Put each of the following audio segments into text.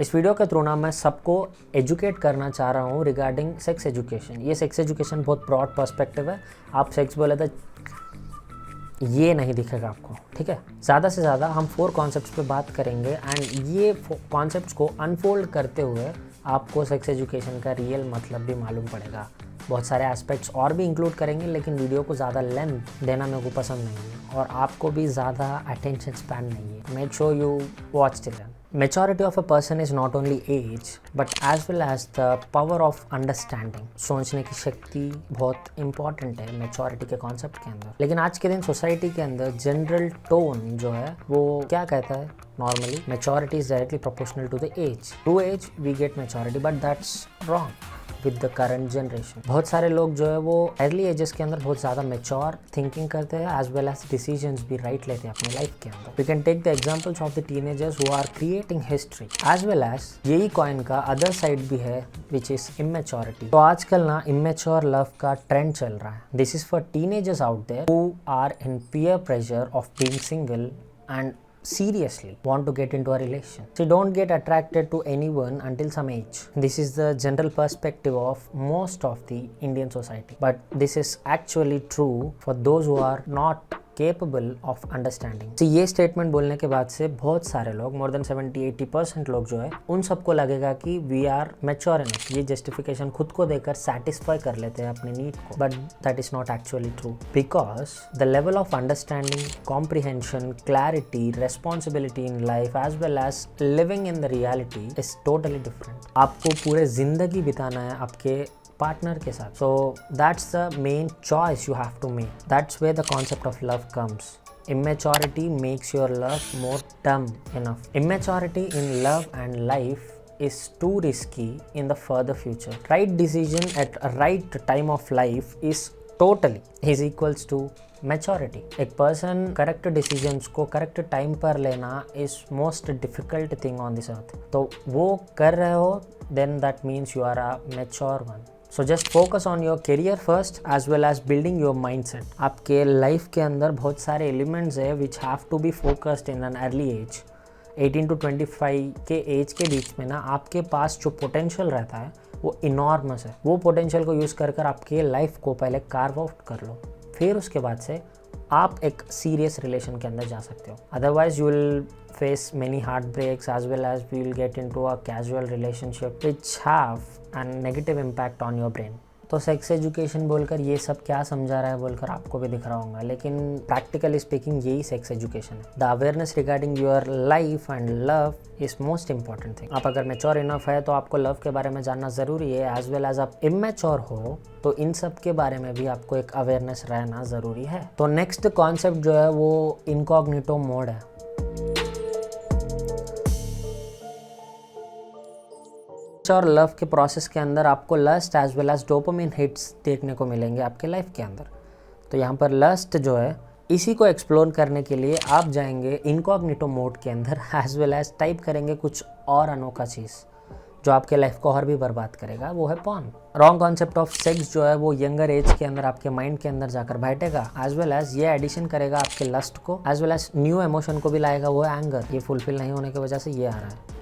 इस वीडियो के थ्रू ना मैं सबको एजुकेट करना चाह रहा हूँ रिगार्डिंग सेक्स एजुकेशन। ये सेक्स एजुकेशन बहुत ब्रॉड पर्सपेक्टिव है। आप सेक्स बोले तो ये नहीं दिखेगा आपको, ठीक है। ज़्यादा से ज़्यादा हम 4 कॉन्सेप्ट्स पे बात करेंगे एंड ये कॉन्सेप्ट्स को अनफोल्ड करते हुए आपको सेक्स एजुकेशन का रियल मतलब भी मालूम पड़ेगा। बहुत सारे एस्पेक्ट्स और भी इंक्लूड करेंगे, लेकिन वीडियो को ज़्यादा लेंथ देना मेरे को पसंद नहीं है और आपको भी ज़्यादा अटेंशन स्पैन नहीं है। Make sure you watch till and. Maturity of a person is not only age but as well as the power of understanding। सोचने की शक्ति बहुत इंपॉर्टेंट है मेच्योरिटी के कॉन्सेप्ट के अंदर। लेकिन आज के दिन सोसाइटी के अंदर जनरल टोन जो है वो क्या कहता है, normally maturity is directly proportional to the age. To age we get maturity, but that's wrong with the current generation. बहुत सारे लोग जो है वो अर्ली एजेस के अंदर बहुत ज़्यादा मेच्योर थिंकिंग करते हैं एज वेल एज डिसीजंस भी राइट लेते हैं अपने लाइफ के अंदर। We can take the examples of the teenagers who are creating history as well as यही कॉइन का अदर साइड भी है विच इज इमेच्योरिटी। तो आजकल ना इमेच्योर लव का ट्रेंड चल रहा है। This is for teenagers out there who are in peer pressure of being single and seriously want to get into a relation. So don't get attracted to anyone until some age. This is the general perspective of most of the Indian society, but this is actually true for those who are not capable of understanding। तो ये statement बोलने के बाद से बहुत सारे लोग, more than 70-80% लोग जो है उन सबको लगेगा कि वी आर मैच्योर इनफ। ये जस्टिफिकेशन खुद को देकर सेटिस्फाई कर लेते हैं अपने नीड को, but that is not actually true because the level of understanding, comprehension, clarity, responsibility in life as well as living in the reality is totally different. आपको पूरे जिंदगी बिताना है आपके पार्टनर के साथ। So that's the main choice you have to make. That's where the concept of love comes. Immaturity makes your love more dumb enough. Immaturity in love and life is too risky in the further future. Right decision at a right time of life is equals to maturity। एक person correct decisions को correct time पर लेना is most difficult thing on this earth. तो वो कर रहे हो then that means you are a mature one. So just focus on your career first as well as building your mindset. आपके life के अंदर बहुत सारे एलिमेंट्स है which have to be focused in an early age. 18 to 25 के as के बीच में ना आपके पास जो पोटेंशियल रहता है वो इनॉर्मस है। वो पोटेंशियल को यूज़ कर कर आपके लाइफ को पहले कार्व आउट कर लो, फिर उसके बाद से आप एक सीरियस रिलेशन के अंदर जा सकते हो। Otherwise you will face many heart breaks as well as we will get into a casual relationship which have an negative impact on your brain. तो सेक्स एजुकेशन बोलकर ये सब क्या समझा रहा है बोलकर आपको भी दिख रहा होगा, लेकिन प्रैक्टिकली स्पीकिंग यही सेक्स एजुकेशन है। The awareness regarding your life and love is most important thing. आप अगर मैच्योर इनफ है तो आपको लव के बारे में जानना ज़रूरी है, एज वेल एज आप इमेच्योर हो तो इन सब के बारे में भी आपको एक अवेयरनेस रहना ज़रूरी है। तो नेक्स्ट कॉन्सेप्ट जो है वो इनकॉग्निटो मोड है। और लव के प्रोसेस के अंदर आपको lust as well as dopamine hits देखने को मिलेंगे आपके लाइफ के अंदर। तो यहाँ पर लस्ट जो है इसी को एक्सप्लोर करने के लिए आप जाएंगे इनकॉग्निटो मोड के अंदर एज वेल एज टाइप करेंगे कुछ और अनोखा चीज़ जो आपके लाइफ को और भी बर्बाद करेगा, वो है porn. Wrong concept of sex जो है वो यंगर एज के अंदर आपके माइंड के अंदर जाकर बैठेगा, एज वेल एज ये एडिशन करेगा आपके लस्ट को, as well as new emotion को भी लाएगा, वो है एंगर। ये फुलफिल नहीं होने की वजह से ये आ रहा है।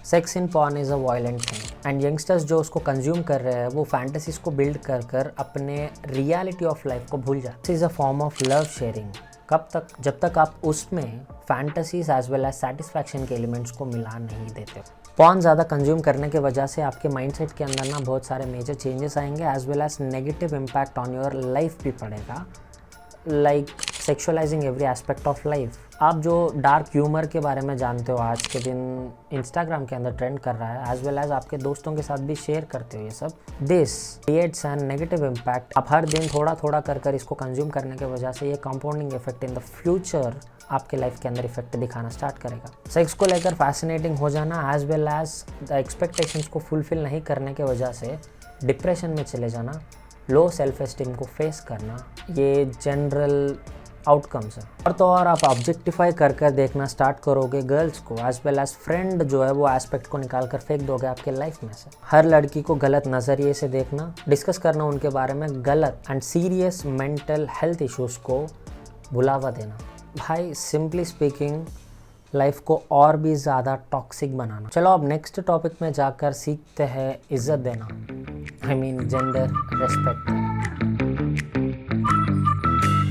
Sex in porn is a violent thing and youngsters जो उसको कंज्यूम कर रहे हैं वो फैंटेसीज को बिल्ड कर कर अपने रियलिटी ऑफ लाइफ को भूल जाते। This is a form of love sharing. कब तक? जब तक आप उसमें fantasies as well as satisfaction के एलिमेंट्स को मिला नहीं देते। पॉर्न ज़्यादा कंज्यूम करने की वजह से आपके माइंडसेट के अंदर ना बहुत सारे मेजर चेंजेस आएंगे, as well as negative impact on your life भी पड़ेगा, like sexualizing every aspect of life. आप जो डार्क ह्यूमर के बारे में जानते हो आज के दिन इंस्टाग्राम के अंदर ट्रेंड कर रहा है, एज वेल एज आपके दोस्तों के साथ भी शेयर करते हो, ये सब this creates an negative impact. आप हर दिन थोड़ा थोड़ा कर कर इसको कंज्यूम करने की वजह से ये compounding effect in the future आपके लाइफ के अंदर इफेक्ट दिखाना स्टार्ट करेगा। सेक्स को लेकर फैसिनेटिंग हो जाना as well as the expectations को फुलफिल नहीं करने की वजह से डिप्रेशन में चले जाना, लो सेल्फ एस्टीम को फेस करना, ये जनरल आउटकम्स है। और तो और आप ऑब्जेक्टिफाई कर कर देखना स्टार्ट करोगे गर्ल्स को, एज वेल एज फ्रेंड जो है वो एस्पेक्ट को निकाल कर फेंक दोगे आपके लाइफ में से। हर लड़की को गलत नज़रिए से देखना, डिस्कस करना उनके बारे में गलत and serious mental health issues को बुलावा देना। भाई सिंपली स्पीकिंग लाइफ को और भी ज़्यादा टॉक्सिक बनाना। चलो अब नेक्स्ट टॉपिक में जाकर सीखते हैं इज्जत देना, I mean gender respect.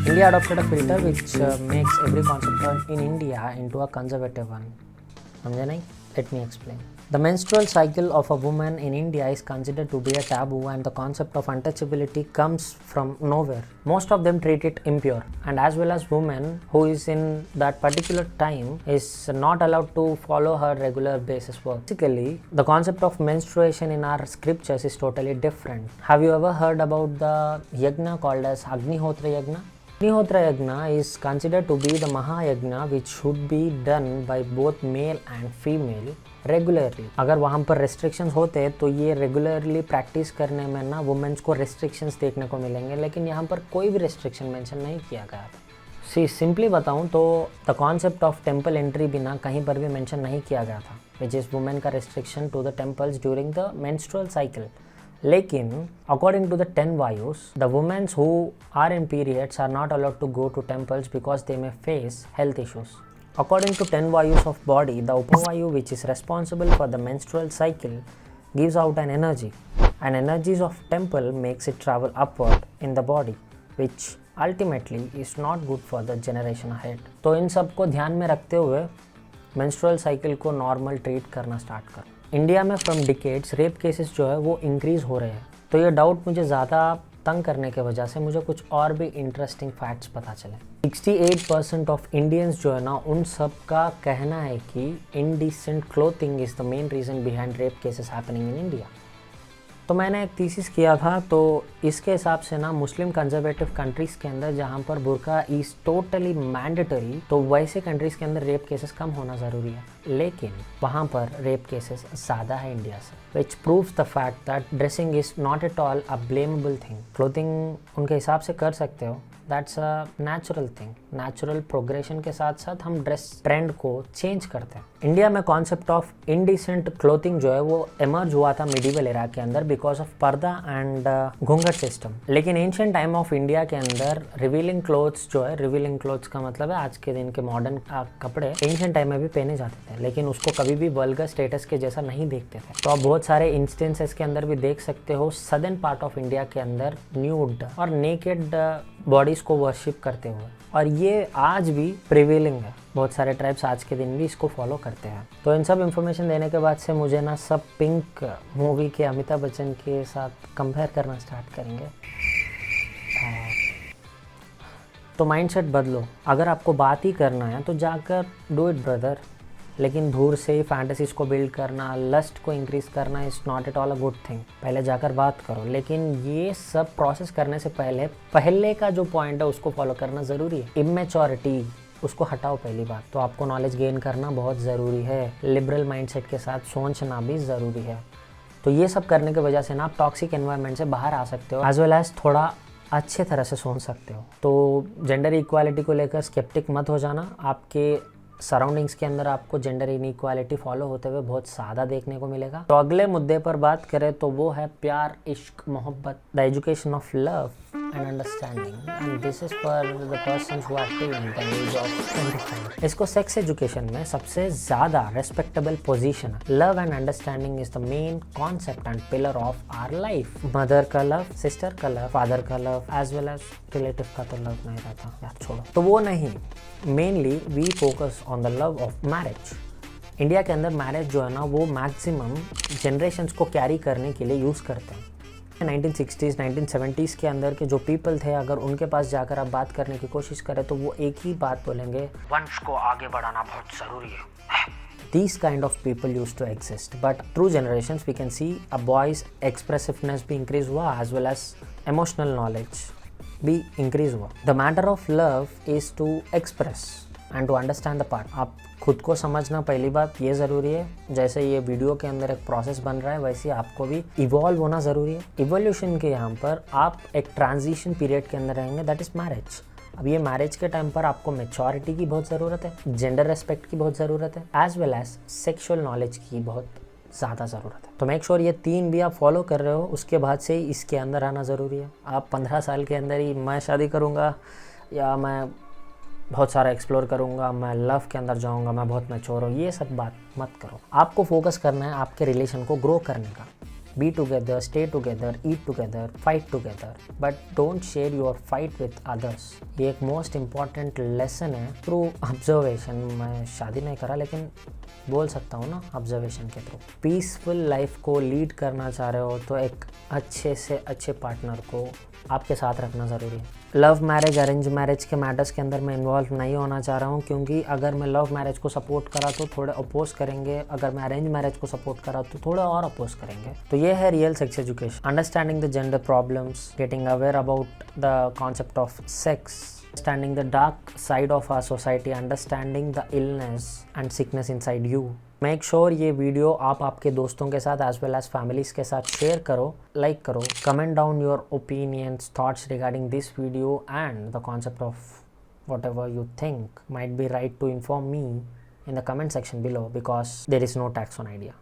India adopted a filter which makes every concept in India into a conservative one. समझे नहीं? Let me explain. The menstrual cycle of a woman in India is considered to be a taboo, and the concept of untouchability comes from nowhere. Most of them treat it impure, and as well as women who is in that particular time is not allowed to follow her regular basis work. Basically, the concept of menstruation in our scriptures is totally different. Have you ever heard about the yagna called as Agnihotra Yagna? Agnihotra Yagna is considered to be the Mahayagna which should be done by both male and female regularly. अगर वहाँ पर restrictions होते हैं तो ये regularly practice करने में ना वुमेन्स को रेस्ट्रिक्शंस देखने को मिलेंगे, लेकिन यहाँ पर कोई भी रेस्ट्रिक्शन मेंशन नहीं किया गया था। सिंपली बताऊँ तो the concept of temple entry भी ना कहीं पर भी मेंशन नहीं किया गया था, विच इज़ वुमेन का restriction to the temples during the menstrual cycle. लेकिन अकॉर्डिंग टू द 10 वायुस, the womens who are in periods are not allowed to go to temples because they may face health issues. According to 10 vayus of body, the Upavayu, which is responsible for the menstrual cycle, gives out an energy. And energies of temple makes it travel upward in the body, which ultimately is not good for the generation ahead. तो इन सब को ध्यान में रखते हुए menstrual cycle को normal treat करना start करो। इंडिया में फ्रॉम डिकेड्स रेप केसेस जो है वो इंक्रीज़ हो रहे हैं, तो ये डाउट मुझे ज़्यादा तंग करने के वजह से मुझे कुछ और भी इंटरेस्टिंग फैक्ट्स पता चले। 68% ऑफ इंडियंस जो है ना उन सब का कहना है कि indecent clothing is the main reason behind rape cases happening in India. तो मैंने एक थीसिस किया था, तो इसके हिसाब से ना मुस्लिम कंजर्वेटिव कंट्रीज़ के अंदर जहाँ पर बुर्का इज़ टोटली मैंडेटरी, तो वैसे कंट्रीज़ के अंदर रेप केसेस कम होना ज़रूरी है, लेकिन वहाँ पर रेप केसेस ज़्यादा है इंडिया से, which proves the fact that dressing is not at all a blamable thing. Clothing उनके हिसाब से कर सकते हो, that's a natural thing. Natural progression के साथ साथ हम ड्रेस ट्रेंड को चेंज करते हैं। इंडिया में कॉन्सेप्ट ऑफ इनडिसेंट क्लोथिंग जो है वो एमर्ज हुआ था मिडीवल एरा के अंदर बिकॉज ऑफ पर्दा एंड घूंघट सिस्टम। लेकिन एंशिएंट टाइम ऑफ इंडिया के अंदर रिवीलिंग क्लोथ्स जो है, रिवीलिंग क्लोथ्स का मतलब है आज के दिन के मॉडर्न कपड़े एंशिएंट टाइम में भी पहने जाते थे, लेकिन उसको कभी भी वल्गर स्टेटस के जैसा नहीं देखते थे। तो आप बहुत सारे इंस्टेंसेस के अंदर भी देख सकते हो सदर्न पार्ट ऑफ इंडिया के अंदर न्यूड और नेकेड बॉडीज को वर्शिप करते हुए, और ये आज भी प्रिवेलिंग है। बहुत सारे ट्राइब्स आज के दिन भी इसको फॉलो करते हैं। तो इन सब इन्फॉर्मेशन देने के बाद से मुझे ना सब पिंक मूवी के अमिताभ बच्चन के साथ कंपेयर करना स्टार्ट करेंगे। तो माइंडसेट बदलो। अगर आपको बात ही करना है तो जाकर डू इट ब्रदर, लेकिन दूर से ही फैंटेसीज को बिल्ड करना, लस्ट को इंक्रीज़ करना is not at all a good thing. पहले जाकर बात करो, लेकिन ये सब प्रोसेस करने से पहले का जो पॉइंट है उसको फॉलो करना ज़रूरी है। इमेच्योरिटी उसको हटाओ पहली बात। तो आपको नॉलेज गेन करना बहुत ज़रूरी है, लिबरल माइंडसेट के साथ सोचना भी ज़रूरी है। तो ये सब करने की वजह से ना आप टॉक्सिक एनवायरनमेंट से बाहर आ सकते हो, एज वेल एज थोड़ा अच्छे तरह से सोच सकते हो। तो जेंडर इक्वालिटी को लेकर स्केप्टिक मत हो जाना। आपके सराउंडिंग्स के अंदर आपको जेंडर इनइक्वालिटी फॉलो होते हुए बहुत ज़्यादा देखने को मिलेगा। तो अगले मुद्दे पर बात करें तो वो है प्यार, इश्क, मोहब्बत, the education of love and understanding, and this is for the persons who are till the age of 25। इसको सेक्स एजुकेशन में सबसे ज़्यादा रेस्पेक्टेबल पोजीशन है। Love and understanding is the main concept and pillar of our life. Mother का love, sister का love, father का love, as well as relative का तो लव नहीं रहता, यार छोड़ो, तो वो नहीं। Mainly we focus on the love of marriage. India के अंदर मैरिज जो है ना वो मैक्सिमम जनरेशन्स को कैरी करने के लिए यूज़ करते हैं। 1960s 1970s के अंदर के जो पीपल थे, अगर उनके पास जाकर आप बात करने की कोशिश करें तो वो एक ही बात बोलेंगे, वंश को आगे बढ़ाना बहुत ज़रूरी है। These kind of people used to exist, but through generations we can see a boy's expressiveness भी increase हुआ, as well as emotional knowledge भी इंक्रीज हुआ। The matter of love is to express and to understand the part. आप खुद को समझना पहली बात ये ज़रूरी है। जैसे ये वीडियो के अंदर एक प्रोसेस बन रहा है, वैसे आपको भी इवॉल्व होना ज़रूरी है। इवोल्यूशन के यहाँ पर आप एक ट्रांजिशन पीरियड के अंदर रहेंगे, दैट इज़ मैरिज। अब ये मैरिज के टाइम पर आपको मैच्योरिटी की बहुत ज़रूरत है, जेंडर रेस्पेक्ट की बहुत ज़रूरत है, as well as sexual knowledge की बहुत ज़्यादा ज़रूरत है। तो मेक श्योर ये 3 भी आप फॉलो कर रहे हो, उसके बाद से ही इसके अंदर आना ज़रूरी है। आप 15 साल के अंदर ही मैं शादी करूँगा या मैं बहुत सारा एक्सप्लोर करूँगा, मैं लव के अंदर जाऊँगा, मैं बहुत मैच्योर हूँ, ये सब बात मत करो। आपको फोकस करना है आपके रिलेशन को ग्रो करने का। Be together, stay together, eat together, fight together, but don't share your fight with others. ये एक मोस्ट इम्पॉर्टेंट लेसन है थ्रू ऑब्जर्वेशन। मैं शादी नहीं करा लेकिन बोल सकता हूँ ना, ऑब्जर्वेशन के थ्रू। पीसफुल लाइफ को लीड करना चाह रहे हो तो एक अच्छे से अच्छे पार्टनर को आपके साथ रखना ज़रूरी है। लव मैरिज, अरेंज मैरिज के मैटर्स के अंदर मैं इन्वॉल्व नहीं होना चाह रहा हूँ, क्योंकि अगर मैं लव मैरिज को सपोर्ट करा तो थोड़े अपोज करेंगे, अगर मैं अरेंज मैरिज को सपोर्ट करा तो थोड़े और अपोज करेंगे। तो ये है real sex education. Understanding the gender problems, getting aware about the concept of sex, understanding the dark side of our society, understanding the illness and sickness inside you. Make sure ये video आप आपके दोस्तों के साथ as well as families के साथ share करो, like करो, comment down your opinions, thoughts regarding this video and the concept of whatever you think might be right to inform me in the comment section below, because there is no tax on idea.